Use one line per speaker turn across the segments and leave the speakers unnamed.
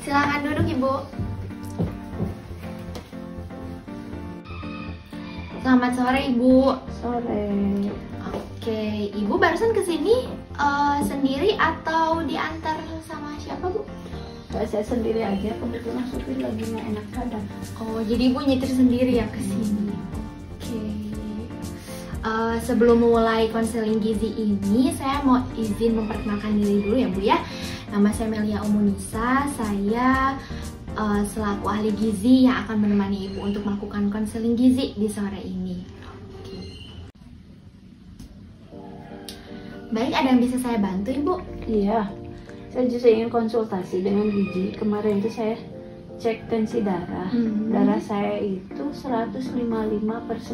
Silakan duduk, Ibu. Selamat sore, Ibu.
Sore.
Oke, Ibu barusan kesini sendiri atau diantar sama siapa, Bu?
Saya sendiri aja, kebetulan supir lagi nggak enak badan.
Oh, jadi Ibu nyetir sendiri ya kesini. Oke. Sebelum memulai konseling gizi ini, saya mau izin memperkenalkan diri dulu ya, Bu ya. Nama saya Melia Omunisa. Saya selaku ahli gizi yang akan menemani Ibu untuk melakukan konseling gizi di sore ini. Oke. Baik, ada yang bisa saya bantu, Ibu?
Iya, saya justru ingin konsultasi dengan gizi. Kemarin itu saya cek tensi darah. Darah saya itu 155/90.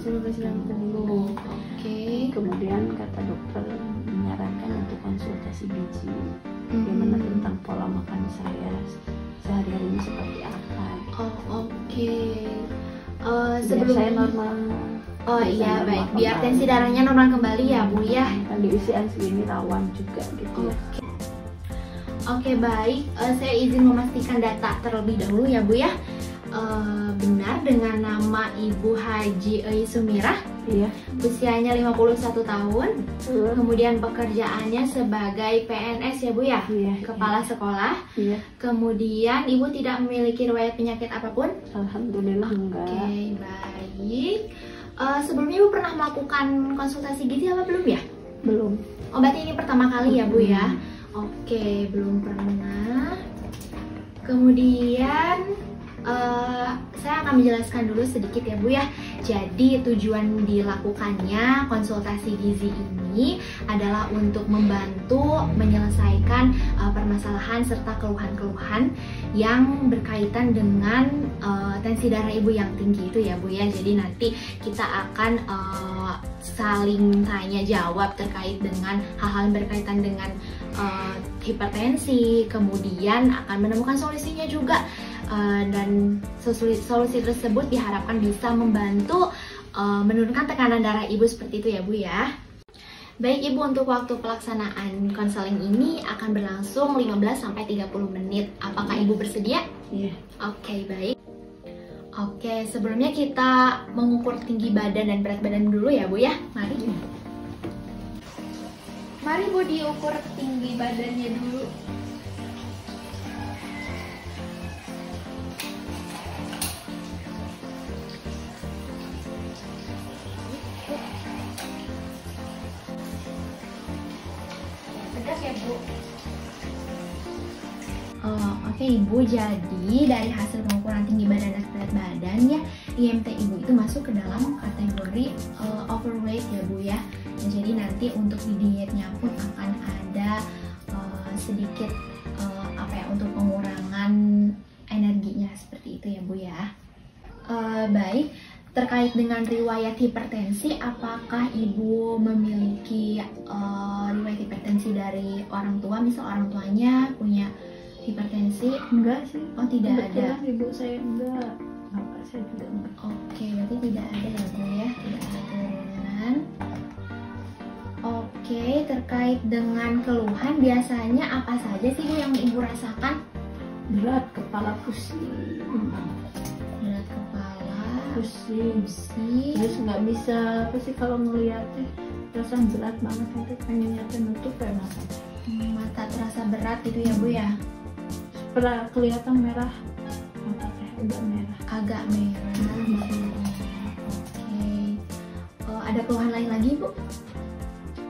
190. Oke.
Kemudian kata dokter menyarankan untuk konsultasi gizi. Bagaimana tentang pola makan saya sehari-hari ini seperti apa?
Oh, oke.
Biar saya normal.
Oh iya, baik. Biar tensi darahnya normal kembali ya, Bu ya.
Kan di usia segini rawan juga gitu ya.
Oke, baik. Saya izin memastikan data terlebih dahulu ya, Bu ya. Benar dengan nama Ibu Haji Sumirah.
Iya.
Usianya 51 tahun. Kemudian pekerjaannya sebagai PNS ya, Bu ya.
Iya.
Kepala sekolah.
Iya.
Kemudian Ibu tidak memiliki riwayat penyakit apapun?
Alhamdulillah enggak.
Oke, baik. Sebelumnya Ibu pernah melakukan konsultasi gizi apa belum ya?
Belum.
Oh, berarti ini pertama kali ya, Bu ya? Oke, belum pernah. Kemudian saya akan menjelaskan dulu sedikit ya, Bu ya. Jadi tujuan dilakukannya konsultasi gizi ini adalah untuk membantu menyelesaikan permasalahan serta keluhan-keluhan yang berkaitan dengan tensi darah Ibu yang tinggi itu ya, Bu ya. Jadi nanti kita akan saling tanya jawab terkait dengan hal-hal yang berkaitan dengan hipertensi, kemudian akan menemukan solusinya juga. Dan solusi tersebut diharapkan bisa membantu menurunkan tekanan darah Ibu seperti itu ya, Bu ya. Baik, Ibu, untuk waktu pelaksanaan konseling ini akan berlangsung 15-30 menit. Apakah Ibu bersedia?
Iya.
Oke, baik. Oke, sebelumnya kita mengukur tinggi badan dan berat badan dulu ya, Bu ya. Mari. Mari, Bu, diukur tinggi badannya dulu. Tegak ya, Bu. Oke, Ibu, jadi dari hasil pengukuran tinggi badan dan berat badan ya, IMT Ibu itu masuk ke dalam kategori overweight ya, Bu ya. Nah, jadi nanti untuk di dietnya pun akan ada sedikit untuk pengurangan energinya seperti itu ya, Bu ya. Baik, terkait dengan riwayat hipertensi, apakah Ibu memiliki riwayat hipertensi dari orang tua? Misal orang tuanya punya hipertensi?
Enggak sih.
Oh, tidak ada.
Ibu saya enggak. Bapak saya juga enggak.
Oke, berarti tidak ada ya, Bu ya. Tidak ada turunan. Oke, terkait dengan keluhan biasanya apa saja sih, Bu, yang Ibu rasakan?
Berat kepala pusing.
Berat kepala,
Pusing. Terus nggak bisa apa sih kalau ngeliatnya perasaan berat banget nanti pengennya nutup kayak mata.
Mata terasa berat itu ya, Bu ya.
Pernah kelihatan merah, mata teh udah merah.
Agak merah. Oke. Ada keluhan lain lagi, Bu?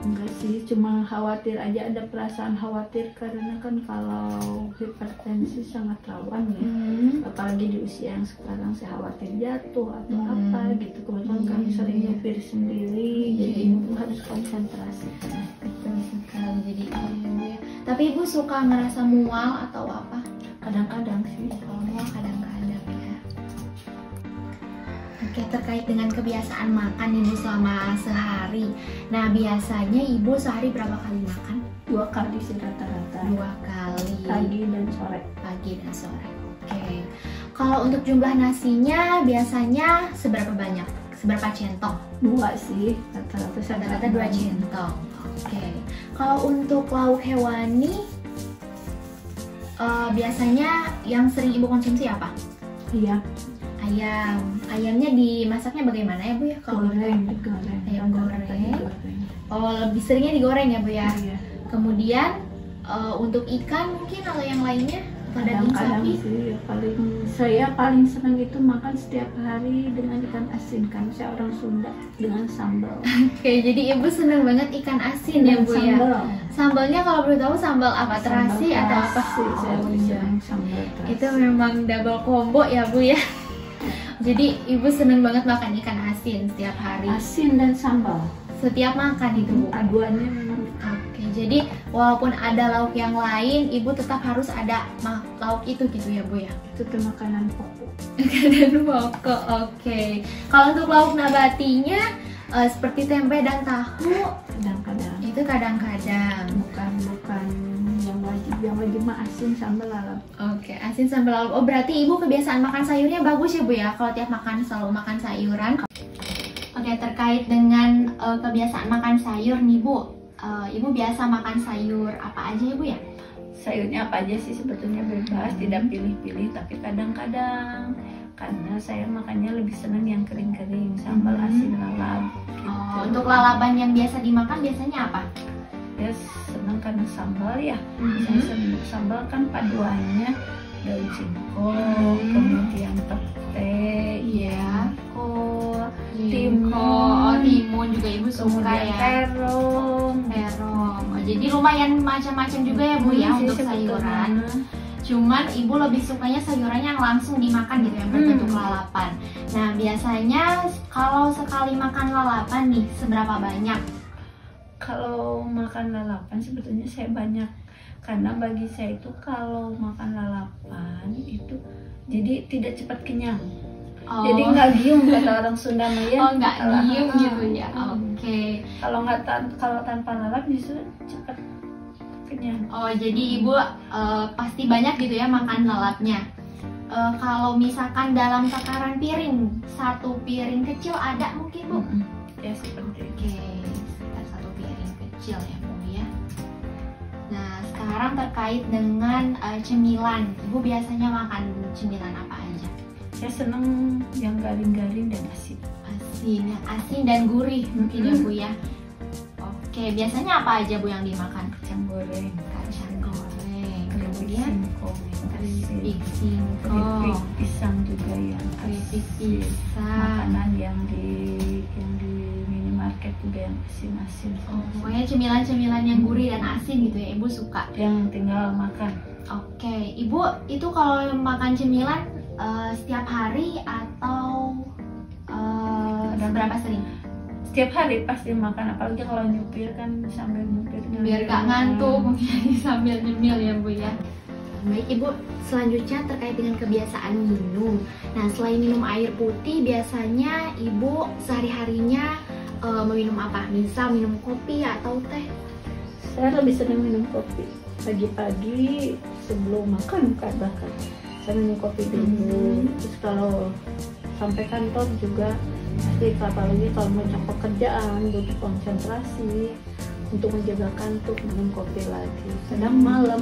Enggak sih, cuma khawatir aja, ada perasaan khawatir karena kan kalau hipertensi sangat rawan ya. Apalagi di usia yang sekarang, saya khawatir jatuh atau apa gitu. Kebetulan kami sering nyupir sendiri, jadi Ibu harus konsentrasi.
Betul sekali, jadi ya. Tapi Ibu suka ngerasa mual atau apa?
Kadang-kadang sih.
Oh, kadang-kadang ya. Oke, terkait dengan kebiasaan makan Ibu selama sehari. Nah, biasanya Ibu sehari berapa kali makan?
2 kali sih rata-rata.
2 kali.
Pagi dan sore.
Pagi dan sore. Oke. Kalau untuk jumlah nasinya biasanya seberapa banyak? Seberapa centong?
2 sih, rata-rata
2 centong. Oke. Kalau untuk lauk hewani biasanya yang sering ibu konsumsi apa?
Iya.
Ayam. Ayamnya dimasaknya bagaimana ya bu ya? Kalau
Digoreng.
ayam goreng.
Digoreng.
Oh, lebih seringnya digoreng ya bu ya?
Iya.
Kemudian untuk ikan mungkin atau yang lainnya? Atau daging
Kadang-kadang
sapi?
sih saya paling senang itu makan setiap hari dengan ikan asin, kan saya orang Sunda, dengan sambal.
Oke, jadi ibu seneng banget ikan asin ya bu ya?
Sambal.
Sambalnya kalau boleh tahu sambal apa? Terasi atau apa?
Saya lebih
iya.
senang sambal terasi.
Itu memang double combo ya bu ya? Jadi ibu seneng banget makan ikan asin setiap hari.
Asin dan sambal.
Setiap makan itu bu?
Aduannya memang.
Oke, jadi walaupun ada lauk yang lain, ibu tetap harus ada lauk itu gitu ya bu ya?
Itu tuh makanan pokok.
Makanan pokok, oke. Kalau untuk lauk nabatinya seperti tempe dan tahu,
Kadang-kadang.
itu kadang-kadang.
Bukan yang wajib mah asin sambal lalap.
Oke, asin sambal lauk. Oh, berarti ibu kebiasaan makan sayurnya bagus ya bu ya? Kalau tiap makan selalu makan sayuran. Oke, terkait dengan kebiasaan makan sayur nih bu, ibu biasa makan sayur apa aja ya bu ya?
Sayurnya apa aja sih sebetulnya bebas, tidak pilih-pilih, tapi kadang-kadang karena saya makannya lebih senang yang kering-kering, sambal asin lalap.
Oh, untuk lalapan yang biasa dimakan biasanya apa?
Ya senang karena sambal ya. Saya senang sambal kan paduannya daun singkong, kemudian pete,
Iya.
kol,
Timun, timun juga ibu suka
kemudian
ya.
terong.
Terong. Oh, jadi lumayan macam-macam juga ya bu ya untuk sayuran. Cuman ibu lebih sukanya sayurannya yang langsung dimakan gitu yang berbentuk lalapan. Nah biasanya kalau sekali makan lalapan nih seberapa banyak?
Kalau makan lalapan sebetulnya saya banyak, karena bagi saya itu kalau makan lalapan itu jadi tidak cepat kenyang.
Oh.
Jadi nggak giung kata orang Sunda mah ya.
Oh nggak diem gitu ya. Oke.
Kalau tanpa lalap justru cepat kenyang.
Oh jadi ibu pasti banyak gitu ya makan lalapnya. Kalau misalkan dalam takaran piring, satu piring kecil ada mungkin bu?
Ya seperti itu.
Oke, sekitar satu piring kecil ya bu ya. Nah sekarang terkait dengan cemilan, ibu biasanya makan cemilan apa aja?
Saya seneng yang garing-garing dan asin.
Asin, yang asin dan gurih mungkin ya bu ya. Oke, biasanya apa aja bu yang dimakan?
Kacang goreng,
Kacang goreng,
kemudian
kemudian
keripik
keripik
singkong, keripik
singkong,
pisang juga yang
keripik
asin.
pisang.
Makanan yang di minimarket juga yang asin-asin.
Oh, pokoknya cemilan-cemilan yang gurih dan asin gitu ya ibu suka.
Yang tinggal makan.
Oke, ibu itu kalau makan cemilan setiap hari atau berapa sering?
Setiap hari pasti makan, apalagi kalau nyupir kan sambil nyupir.
Biar gak ngantuk mungkin sambil nyemil ya bu ya. Baik ibu, selanjutnya terkait dengan kebiasaan minum. Nah selain minum air putih, biasanya ibu sehari-harinya meminum apa? Misal minum kopi atau teh?
Saya lebih senang minum kopi pagi-pagi sebelum makan bahkan. Saya minum kopi dulu. Terus kalau sampai kantor juga pasti, apalagi kalau macam pekerjaan butuh konsentrasi untuk menjaga kantuk, minum kopi lagi. Kadang malam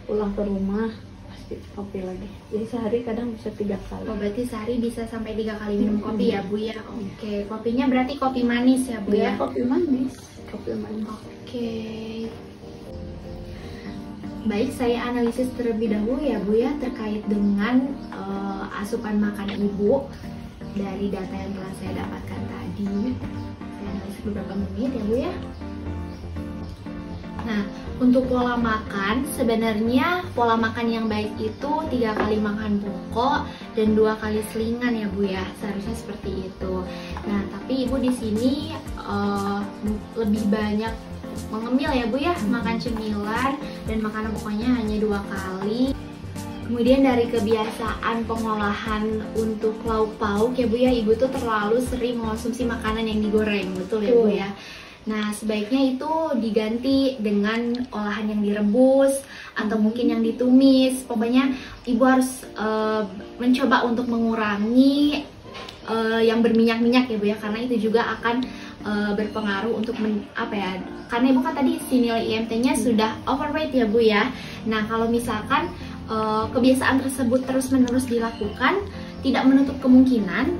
pulang ke rumah pasti kopi lagi. Jadi sehari kadang bisa 3 kali.
Oh berarti sehari bisa sampai 3 kali minum kopi ya bu ya. Oke, kopinya berarti kopi manis ya bu ya.
Kopi manis. Kopi manis.
Oke. Baik, saya analisis terlebih dahulu ya bu ya terkait dengan asupan makan ibu dari data yang telah saya dapatkan tadi. Saya analisis beberapa menit ya bu ya. Nah, untuk pola makan, sebenarnya pola makan yang baik itu 3 kali makan pokok dan 2 kali selingan ya bu ya, seharusnya seperti itu. Nah, tapi ibu di sini lebih banyak mengemil ya bu ya, makan cemilan dan makanan pokoknya hanya 2 kali. Kemudian dari kebiasaan pengolahan untuk lauk pauk ya bu ya, ibu tuh terlalu sering mengonsumsi makanan yang digoreng, betul ya bu ya. Nah sebaiknya itu diganti dengan olahan yang direbus atau mungkin yang ditumis. Pokoknya ibu harus mencoba untuk mengurangi yang berminyak-minyak ya bu ya, karena itu juga akan berpengaruh untuk apa ya, karena ibu kan tadi si nilai IMT-nya sudah overweight ya bu ya. Nah kalau misalkan kebiasaan tersebut terus-menerus dilakukan, tidak menutup kemungkinan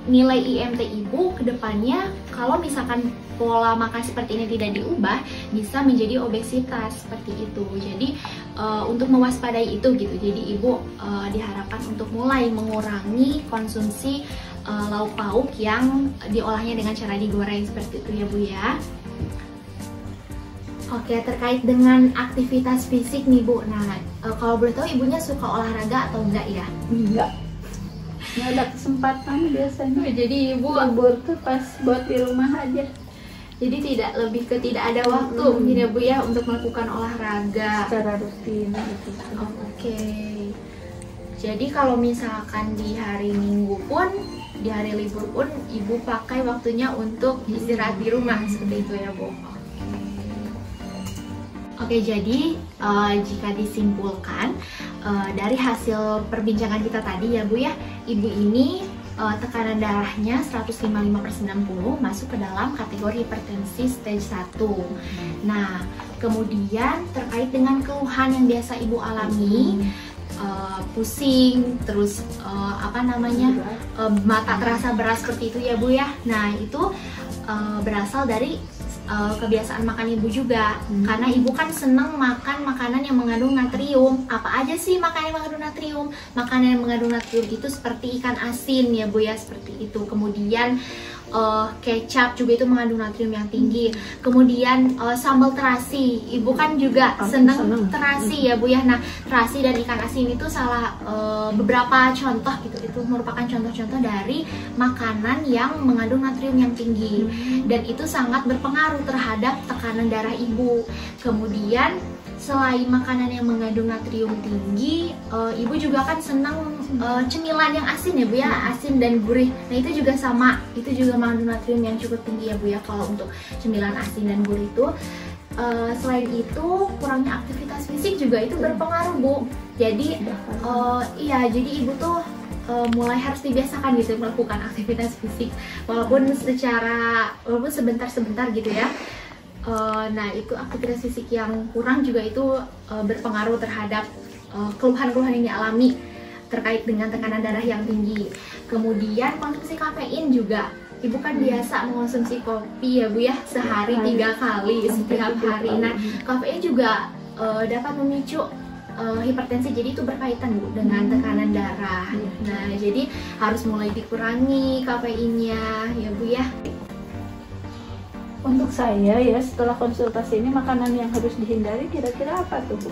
nilai IMT ibu kedepannya kalau misalkan pola makan seperti ini tidak diubah bisa menjadi obesitas seperti itu. Jadi untuk mewaspadai itu gitu, jadi ibu diharapkan untuk mulai mengurangi konsumsi lauk pauk yang diolahnya dengan cara digoreng seperti itu ya bu ya. Oke, terkait dengan aktivitas fisik nih bu, nah kalau boleh tahu ibunya suka olahraga atau enggak ya?
Enggak, nggak ada kesempatan biasanya.
Jadi ibu
libur tuh pas buat di rumah aja.
Jadi tidak ada waktu mungkin ya bu ya untuk melakukan olahraga
secara rutin gitu.
Oke. Jadi kalau misalkan di hari Minggu pun, di hari libur pun ibu pakai waktunya untuk istirahat di rumah seperti itu ya bu. Oke, jadi jika disimpulkan dari hasil perbincangan kita tadi ya bu ya, ibu ini tekanan darahnya 155/90 masuk ke dalam kategori hipertensi stage 1. Nah, kemudian terkait dengan keluhan yang biasa ibu alami, pusing, terus mata terasa berat seperti itu ya bu ya. Nah, itu berasal dari kebiasaan makan ibu juga, karena ibu kan senang makan makanan yang mengandung natrium. Apa aja sih makanan yang mengandung natrium? Makanan yang mengandung natrium itu seperti ikan asin ya bu ya, seperti itu. Kemudian kecap juga itu mengandung natrium yang tinggi. Kemudian sambal terasi, ibu kan juga senang terasi ya bu ya. Nah, terasi dan ikan asin itu salah beberapa contoh gitu, itu merupakan contoh-contoh dari makanan yang mengandung natrium yang tinggi, dan itu sangat berpengaruh terhadap tekanan darah ibu. Kemudian selain makanan yang mengandung natrium tinggi, ibu juga kan senang cemilan yang asin ya bu ya, asin dan gurih. Nah itu juga sama, itu juga mengandung natrium yang cukup tinggi ya bu ya kalau untuk cemilan asin dan gurih itu. Selain itu kurangnya aktivitas fisik juga itu berpengaruh bu. Jadi jadi ibu tuh mulai harus dibiasakan gitu melakukan aktivitas fisik, walaupun sebentar-sebentar gitu ya. Nah itu aktivitas fisik yang kurang juga itu berpengaruh terhadap keluhan-keluhan yang dialami terkait dengan tekanan darah yang tinggi. Kemudian konsumsi kafein juga, ibu kan biasa mengonsumsi kopi ya bu ya, sehari 3 kali setiap hari. Nah kafein juga dapat memicu hipertensi, jadi itu berkaitan bu dengan tekanan darah. Nah jadi harus mulai dikurangi kafeinnya ya bu ya.
Untuk saya ya, setelah konsultasi ini makanan yang harus dihindari kira-kira apa tuh bu?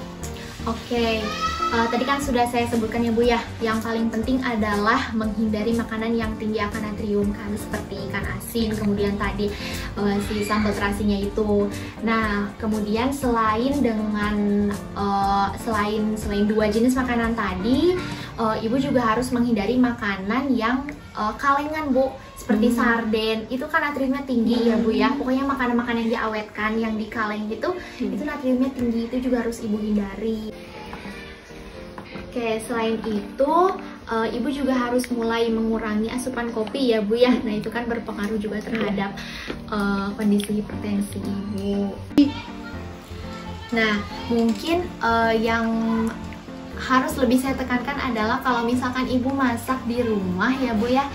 Oke, tadi kan sudah saya sebutkan ya bu ya, yang paling penting adalah menghindari makanan yang tinggi akan natrium kan, seperti ikan asin, kemudian tadi si sambal terasinya itu. Nah kemudian selain dua jenis makanan tadi, ibu juga harus menghindari makanan yang kalengan bu, seperti sarden, itu kan natriumnya tinggi ya bu ya. Pokoknya makanan-makanan yang diawetkan, yang dikaleng itu natriumnya tinggi, itu juga harus ibu hindari. Oke, selain itu ibu juga harus mulai mengurangi asupan kopi ya bu ya. Nah itu kan berpengaruh juga terhadap kondisi hipertensi ibu. Nah mungkin yang harus lebih saya tekankan adalah kalau misalkan ibu masak di rumah ya bu ya,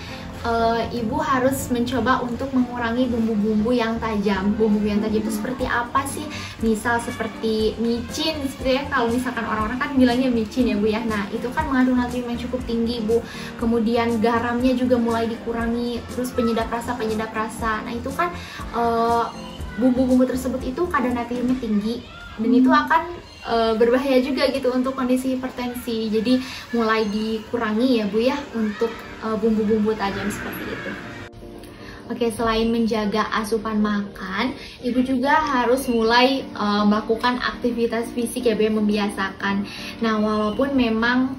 ibu harus mencoba untuk mengurangi bumbu-bumbu yang tajam. Bumbu yang tajam itu seperti apa sih? Misal seperti micin, seperti ya, kalau misalkan orang-orang kan bilangnya micin ya bu ya. Nah itu kan mengandung natrium yang cukup tinggi bu. Kemudian garamnya juga mulai dikurangi. Terus penyedap rasa. Nah itu kan bumbu-bumbu tersebut itu kadar natriumnya tinggi, dan itu akan berbahaya juga gitu untuk kondisi hipertensi. Jadi mulai dikurangi ya bu ya untuk bumbu-bumbu tajam seperti itu. Oke, selain menjaga asupan makan, ibu juga harus mulai melakukan aktivitas fisik ya bu, yang membiasakan. Nah walaupun memang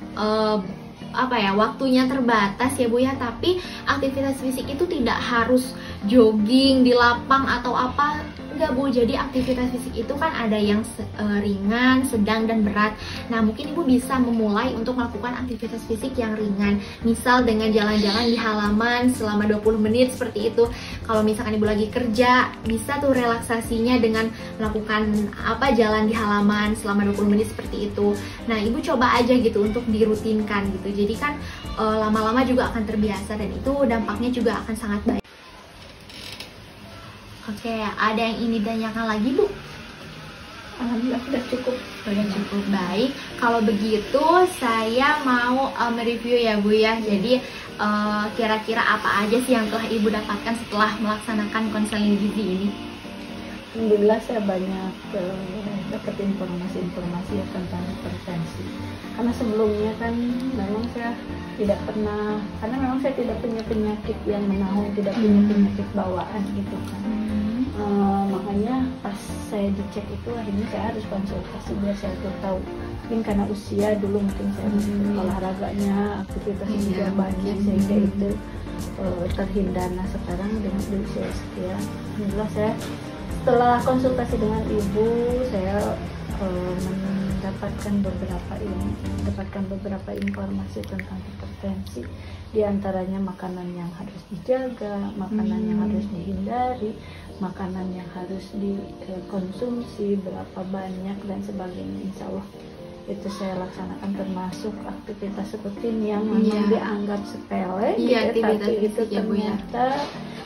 waktunya terbatas ya bu ya, tapi aktivitas fisik itu tidak harus jogging di lapang atau apa. Enggak Bu, jadi aktivitas fisik itu kan ada yang ringan, sedang, dan berat. Nah mungkin Ibu bisa memulai untuk melakukan aktivitas fisik yang ringan. Misal dengan jalan-jalan di halaman selama 20 menit seperti itu. Kalau misalkan Ibu lagi kerja, bisa tuh relaksasinya dengan melakukan jalan di halaman selama 20 menit seperti itu. Nah Ibu coba aja gitu untuk dirutinkan gitu. Jadi kan lama-lama juga akan terbiasa dan itu dampaknya juga akan sangat baik. Oke, ada yang ingin ditanyakan lagi Bu?
Alhamdulillah sudah cukup.
Sudah cukup baik. Kalau begitu saya mau mereview ya Bu ya. Jadi kira-kira apa aja sih yang telah Ibu dapatkan setelah melaksanakan konseling gizi ini?
Alhamdulillah saya banyak dapat informasi-informasi tentang hipertensi. Karena sebelumnya kan memang saya tidak pernah, karena memang saya tidak punya penyakit yang menaun, tidak punya penyakit bawaan gitu kan. Makanya pas saya dicek itu akhirnya saya harus konsultasi biar saya tahu. Mungkin karena usia dulu mungkin saya olahraganya, aktivitasnya juga banyak sehingga itu terhindar. Nah sekarang dengan usia sekian, alhamdulillah saya setelah konsultasi dengan ibu, saya mendapatkan beberapa informasi tentang hipertensi. Di antaranya makanan yang harus dijaga, makanan yang harus dihindari, makanan yang harus dikonsumsi, berapa banyak dan sebagainya. Insya Allah itu saya laksanakan, termasuk aktivitas seperti ini yang memang dianggap sepele, tapi itu ternyata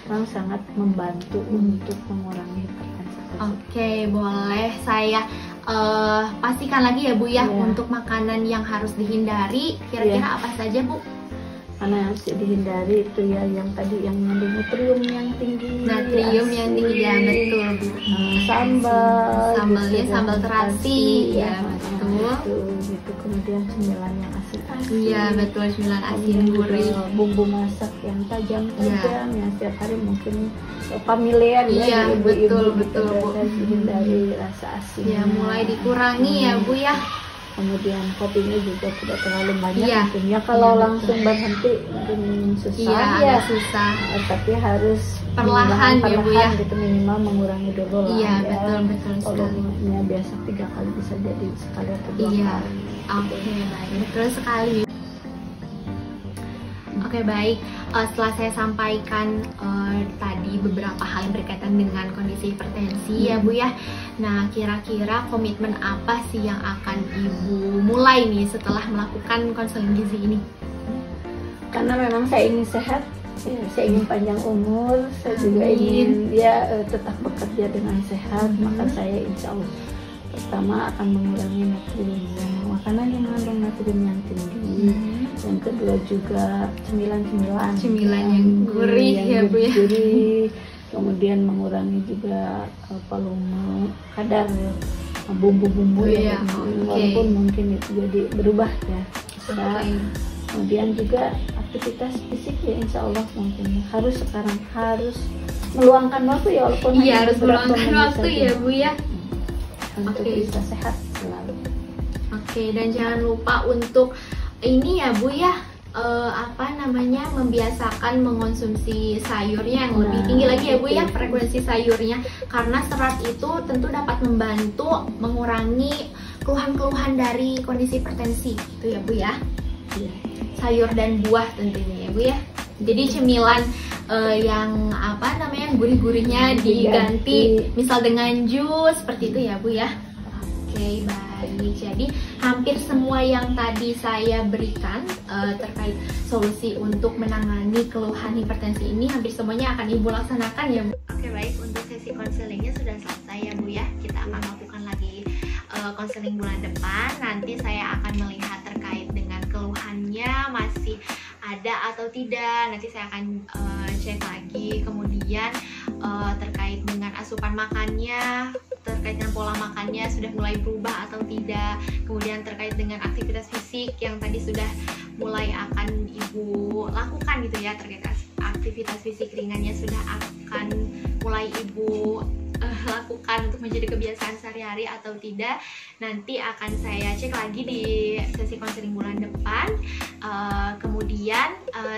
memang sangat membantu untuk mengurangi hipertensi.
Oke, boleh saya pastikan lagi ya Bu ya, untuk makanan yang harus dihindari kira-kira apa saja Bu?
Karena harus dihindari itu ya yang tadi yang mengandung natrium yang tinggi,
natrium yang tinggi ya, betul Bu.
Sambalnya
sambal terasi ya, betul.
Gitu. Kemudian cemilan yang asin-asin.
Iya betul, cemilan asin gurih.
Bumbu masak yang tajam-tajam yang setiap hari mungkin familiar ya.
Betul Bu.
Hindari rasa asin.
Ya mulai dikurangi ya Bu ya.
Kemudian kopinya juga tidak terlalu banyak mungkin ya, kalau langsung berhenti mungkin susah
susah,
tapi harus
perlahan ya Bu ya,
gitu, minimal mengurangi dulu lah
betul
volumenya biasa 3 kali bisa jadi sekali atau 2 kali.
Oke, baik, betul sekali. Oke baik, setelah saya sampaikan tadi beberapa hal yang berkaitan dengan kondisi hipertensi ya Bu ya. Nah kira-kira komitmen apa sih yang akan Ibu mulai nih setelah melakukan konseling gizi ini?
Karena memang saya ingin sehat, saya ingin panjang umur, saya juga ingin tetap bekerja dengan sehat. Maka saya insya Allah pertama akan mengurangi natrium, makanan yang mengandung natrium yang tinggi. Yang kedua juga cemilan yang
gurih ya Bu ya.
Kemudian mengurangi juga volume kadar bumbu-bumbu walaupun mungkin itu jadi berubah ya. Kemudian juga aktivitas fisik ya, insya Allah mungkin harus meluangkan waktu ya, walaupun
harus meluangkan waktu ya Bu ya,
untuk bisa sehat selalu.
Oke, dan jangan lupa untuk ini ya Bu ya, membiasakan mengonsumsi sayurnya yang lebih tinggi lagi ya Bu ya, frekuensi sayurnya, karena serat itu tentu dapat membantu mengurangi keluhan-keluhan dari kondisi hipertensi itu ya Bu ya. Sayur dan buah tentunya ya Bu ya. Jadi cemilan yang gurih-gurihnya diganti misal dengan jus seperti itu ya Bu ya. Oke, baik. Jadi hampir semua yang tadi saya berikan terkait solusi untuk menangani keluhan hipertensi ini, hampir semuanya akan Ibu laksanakan ya Bu. Oke baik, untuk sesi konselingnya sudah selesai ya Bu ya. Kita akan lakukan lagi konseling bulan depan. Nanti saya akan melihat terkait dengan keluhannya masih ada atau tidak. Nanti saya akan cek lagi. Kemudian terkait dengan asupan makannya, terkait dengan pola makannya sudah mulai berubah atau tidak. Kemudian terkait dengan aktivitas fisik yang tadi sudah mulai akan Ibu lakukan gitu ya, terkait aktivitas fisik ringannya sudah akan mulai Ibu lakukan untuk menjadi kebiasaan sehari-hari atau tidak. Nanti akan saya cek lagi di sesi konseling bulan depan. Kemudian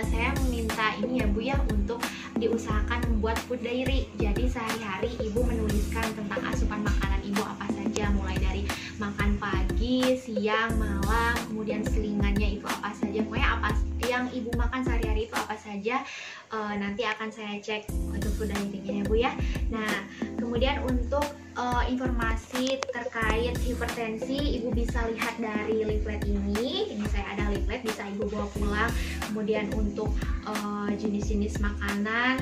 saya meminta ini ya Bu ya, untuk diusahakan membuat food diary. Jadi sehari-hari Ibu menuliskan tentang asupan makanan Ibu apa saja, mulai dari makan pagi, siang, malam, kemudian selingannya itu apa saja, pokoknya apa yang Ibu makan sehari-hari itu apa saja. Nanti akan saya cek untuk food diary-nya ya Bu ya. Nah, kemudian untuk informasi terkait hipertensi Ibu bisa lihat dari leaflet ini. Ini saya ada leaflet, bisa Ibu bawa pulang. Kemudian untuk jenis-jenis makanan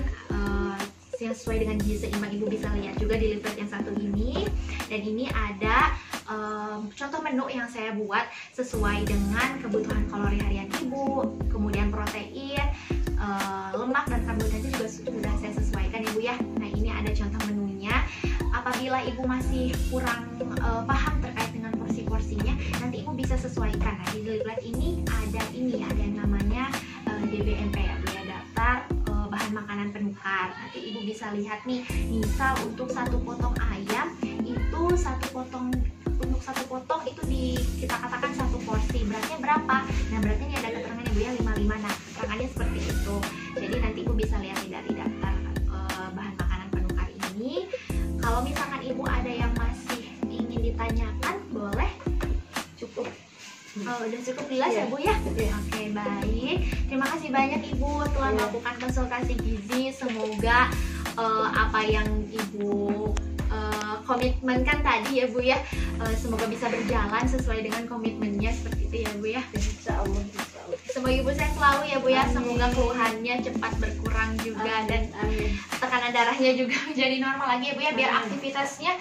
yang sesuai dengan gizi seimbang Ibu bisa lihat juga di leaflet yang satu ini. Dan ini ada contoh menu yang saya buat sesuai dengan kebutuhan kalori harian Ibu, kemudian protein, lemak dan karbohidrat juga sudah saya sesuaikan ya Bu ya. Nah, ini ada contoh menunya. Apabila Ibu masih kurang paham terkait dengan porsi-porsinya, nanti Ibu bisa sesuaikan. Nah, di leaflet ini ada yang namanya DBMP ya Bu ya, daftar bahan makanan penukar. Nanti Ibu bisa lihat nih, misal untuk satu potong ayam itu untuk satu potong itu kita katakan satu porsi, beratnya berapa? Nah, beratnya ini ada keterangannya Bu ya, 55. Nah, keterangannya seperti itu. Jadi nanti Ibu bisa lihat dari daftar bahan makanan penukar ini. Kalau misalkan Ibu ada yang masih ingin ditanyakan, boleh. Cukup. Udah cukup jelas ya Bu ya? Oke, baik. Terima kasih banyak Ibu telah melakukan konsultasi gizi. Semoga apa yang Ibu komitmenkan tadi ya Bu ya, semoga bisa berjalan sesuai dengan komitmennya seperti itu ya Bu ya.
Insya Allah.
Semoga Ibu sehat selalu ya Bu ya. Semoga keluhannya cepat berkurang juga. Dan tekanan darahnya juga menjadi normal lagi ya Bu ya, biar aktivitasnya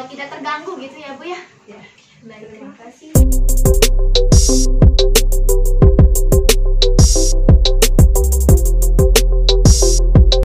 tidak terganggu gitu ya Bu ya. Baik, terima kasih.